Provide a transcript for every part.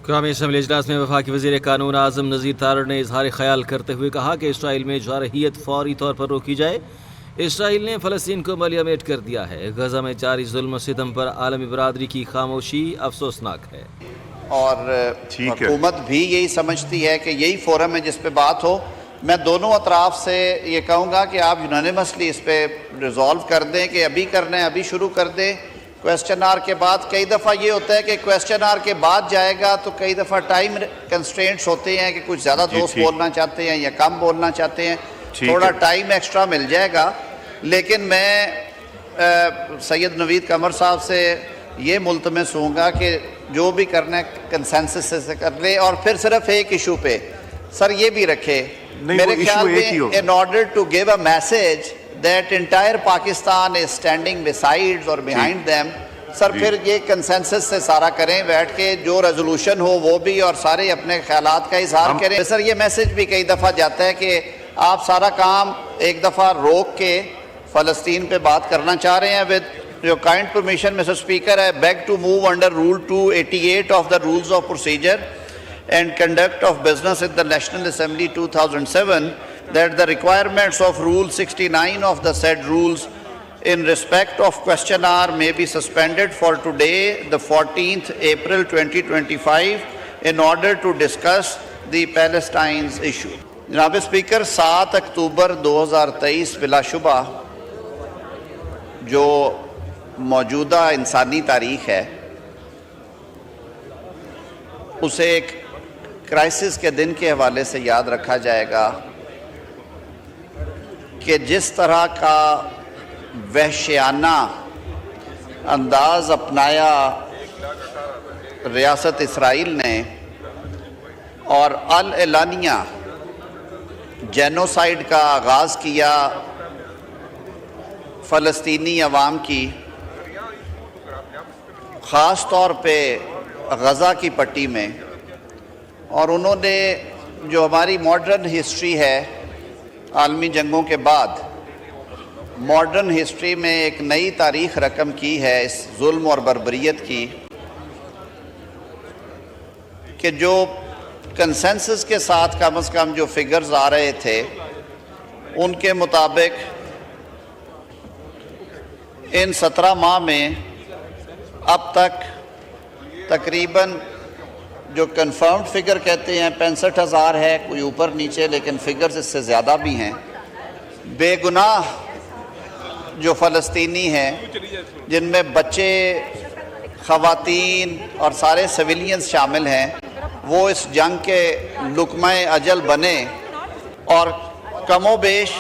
قومی اسمبلی اجلاس میں وفاقی وزیر قانون اعظم نذیر تارڑ نے اظہار خیال کرتے ہوئے کہا کہ اسرائیل میں جارحیت فوری طور پر روکی جائے۔ اسرائیل نے فلسطین کو ملیامیٹ کر دیا ہے۔ غزہ میں جاری ظلم و ستم پر عالمی برادری کی خاموشی افسوسناک ہے۔ اور حکومت بھی یہی سمجھتی ہے کہ یہی فورم ہے جس پہ بات ہو۔ میں دونوں اطراف سے یہ کہوں گا کہ آپ یونانیمسلی اس پہ ریزالو کر دیں کہ ابھی کرنا ہے ابھی شروع کر دیں۔ کویسچن آر کے بعد کئی دفعہ یہ ہوتا ہے کہ کویسچن آر کے بعد جائے گا تو کئی دفعہ ٹائم کنسٹرینٹس ہوتے ہیں کہ کچھ زیادہ دوست بولنا چاہتے ہیں یا کم بولنا چاہتے ہیں، تھوڑا ٹائم ایکسٹرا مل جائے گا۔ لیکن میں سید نوید قمر صاحب سے یہ ملتمس ہوں گا کہ جو بھی کرنا ہے کنسنسس سے کر لے، اور پھر صرف ایک ایشو پہ سر یہ بھی رکھے میرے خیال میں in order to give a message that entire Pakistan is standing beside or behind them، سر پھر یہ کنسنسس سے سارا کریں بیٹھ کے، جو ریزولوشن ہو وہ بھی، اور سارے اپنے خیالات کا اظہار کریں۔ سر یہ میسج بھی کئی دفعہ جاتا ہے کہ آپ سارا کام ایک دفعہ روک کے فلسطین پہ بات کرنا چاہ رہے ہیں۔ with your kind permission Mr. Speaker, I beg to move under Rule 288 of the Rules of Procedure and Conduct of Business in the National Assembly 2007 that the requirements of Rule 69 of the said rules in respect of question hour may be suspended for today, the 14th April 2025, in order to discuss the Palestine's issue. جناب speaker, 7 اکتوبر 2023 بلا شبہ جو موجودہ انسانی تاریخ ہے اسے ایک کرائسس کے دن کے حوالے سے یاد رکھا جائے گا کہ جس طرح کا وحشیانہ انداز اپنایا ریاست اسرائیل نے اور اعلانیہ جینوسائیڈ کا آغاز کیا فلسطینی عوام کی، خاص طور پہ غزہ کی پٹی میں، اور انہوں نے جو ہماری ماڈرن ہسٹری ہے عالمی جنگوں کے بعد، ماڈرن ہسٹری میں ایک نئی تاریخ رقم کی ہے اس ظلم اور بربریت کی، کہ جو کنسنسس کے ساتھ کم از کم جو فگرز آ رہے تھے ان کے مطابق ان 17 ماہ میں اب تک تقریباً جو کنفرمڈ فگر کہتے ہیں 65,000 ہے، کوئی اوپر نیچے، لیکن فگرز اس سے زیادہ بھی ہیں، بے گناہ جو فلسطینی ہیں جن میں بچے، خواتین اور سارے سویلینز شامل ہیں، وہ اس جنگ کے لقمہ اجل بنے، اور کم و بیش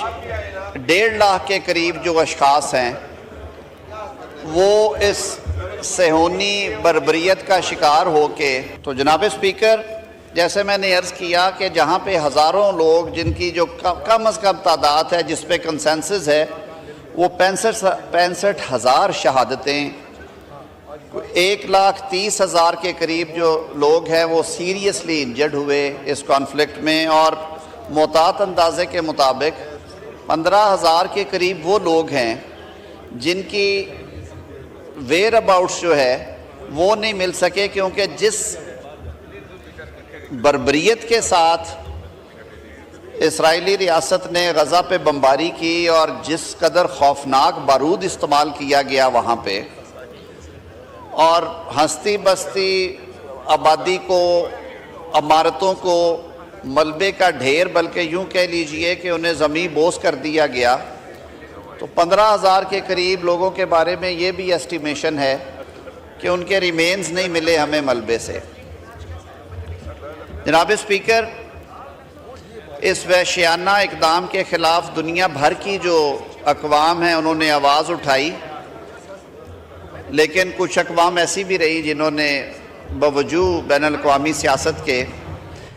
1.5 لاکھ کے قریب جو اشخاص ہیں وہ اس صہیونی بربریت کا شکار ہو کے۔ تو جناب اسپیکر، جیسے میں نے عرض کیا کہ جہاں پہ ہزاروں لوگ جن کی جو کم از کم تعداد ہے جس پہ کنسنسس ہے وہ 65,000 شہادتیں، 1,30,000 کے قریب جو لوگ ہیں وہ سیریسلی انجرڈ ہوئے اس کانفلکٹ میں، اور محتاط اندازے کے مطابق 15,000 کے قریب وہ لوگ ہیں جن کی ویئر اباؤٹس جو ہے وہ نہیں مل سکے، کیونکہ جس بربریت کے ساتھ اسرائیلی ریاست نے غزہ پہ بمباری کی اور جس قدر خوفناک بارود استعمال کیا گیا وہاں پہ، اور ہستی بستی آبادی کو، عمارتوں کو ملبے کا ڈھیر، بلکہ یوں کہہ لیجئے کہ انہیں زمین بوس کر دیا گیا، تو 15,000 کے قریب لوگوں کے بارے میں یہ بھی ایسٹیمیشن ہے کہ ان کے ریمینز نہیں ملے ہمیں ملبے سے۔ جناب اسپیکر، اس وحشیانہ اقدام کے خلاف دنیا بھر کی جو اقوام ہیں انہوں نے آواز اٹھائی، لیکن کچھ اقوام ایسی بھی رہی جنہوں نے باوجود بین الاقوامی سیاست کے